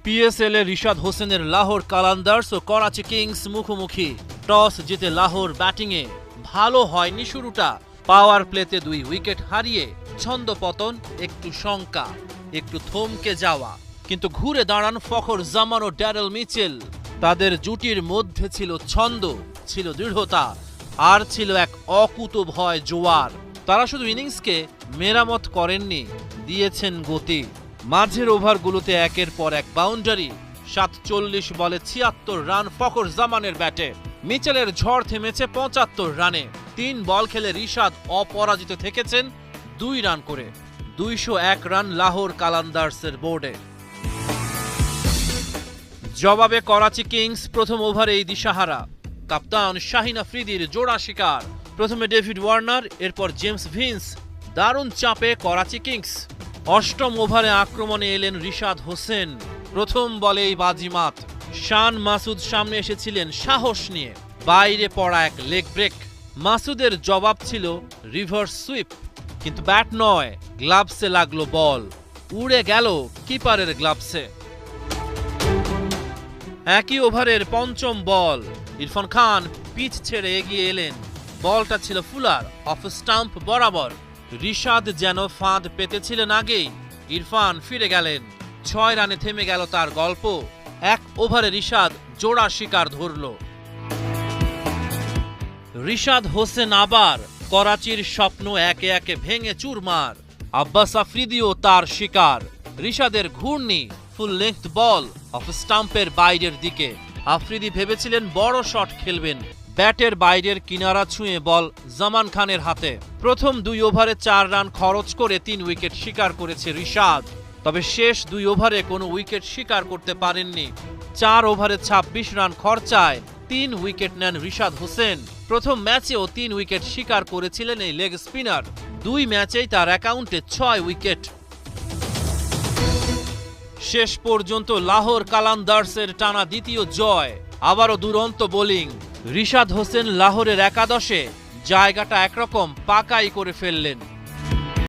PSL এ রিশাদ হোসেনের লাহোর কালান্দার্স ও Karachi Kings মুখোমুখি। Toss জিতে লাহোর ব্যাটিংয়ে ভালো হয়নি শুরুটা। পাওয়ার প্লেতে 2 উইকেট হারিয়ে ছন্দপতন, একটু শঙ্কা, একটু থমকে যাওয়া। কিন্তু ঘুরে দাঁড়ান ফখর জামান ও ড্যারেল মিচেল। তাদের জুটির মধ্যে ছিল ছন্দ, ছিল দৃঢ়তা, আর ছিল এক অকুতোভয় জোয়ার। তারা শুধু ইনিংসকে মেরামত করেননি, দিয়েছেন গতি। মাঝের ওভারগুলোতে একের পর এক বাউন্ডারি। 47 বলে 76 রান ফখর জামানের ব্যাটে। মিচেলের ঝড় থেমেছে 75 রানে। 3 বল খেলে রিশাদ অপরাজিত থেকেছেন 2 রান করে। 201 রান লাহোর কালান্দার্সের বোর্ডে। জবাবে করাচি কিংস প্রথম ওভারেই দিশাহারা। কাপ্তান শাহিন আফ্রিদির জোড়া শিকার। প্রথমে ডেভিড ওয়ার্নার, এরপর জেমস ভিন্স। দারুণ চাপে করাচি কিংস। অষ্টম ওভারে আক্রমণে এলেন রিশাদ হোসেন। প্রথম বলেই বাজিমাত। শান মাসুদ সামনে এসেছিলেন সাহস নিয়ে। বাইরে পড়া এক লেগ ব্রেক। মাসুদের জবাব ছিল রিভার্স সুইপ, কিন্তু ব্যাট নয়, গ্লাভসে লাগলো বল। উড়ে গেল কিপারের গ্লাভসে। একই ওভারের পঞ্চম বল। ইরফান খান পিচ ছেড়ে এগিয়ে এলেন। বলটা ছিল ফুলার, অফ স্টাম্প বরাবর। রিশাদ যেন ফাঁদ পেতেছিলেন আগেই। ইরফান ফিরে গেলেন। 6 রানে থেমে গেল তার গল্প। 1 ওভারে রিশাদ জোড়া শিকার ধরল। রিশাদ হোসেন আবার। করাচির স্বপ্ন একে একে ভেঙে চুরমার। আব্বাস আফ্রিদিও তার শিকার। রিশাদের ঘূর্ণি, ফুল লেংথ বল অফ স্টাম্পের বাইরের দিকে। আফ্রিদি ভেবেছিলেন বড় শট খেলবেন। ব্যাটের বাইরের কিনারা ছুঁয়ে বল জামান খানের হাতে। প্রথম 2 ওভারে 4 রান খরচ করে 3 উইকেট শিকার করেছে রিশাদ। তবে শেষ 2 ওভারে কোনো উইকেট শিকার করতে পারেননি। 4 ওভারে 26 রান খরচায় 3 উইকেট নেন রিশাদ হোসেন। প্রথম ম্যাচেও 3 উইকেট শিকার করেছিলেন এই লেগ স্পিনার। 2 ম্যাচেই তার অ্যাকাউন্টে 6 উইকেট। শেষ পর্যন্ত লাহোর কালান্দার্সের টানা দ্বিতীয় জয়। আবারও দুরন্ত বোলিং। রিশাদ হোসেন লাহোরের একাদশে জায়গাটা একরকম পাকাই করে ফেললেন।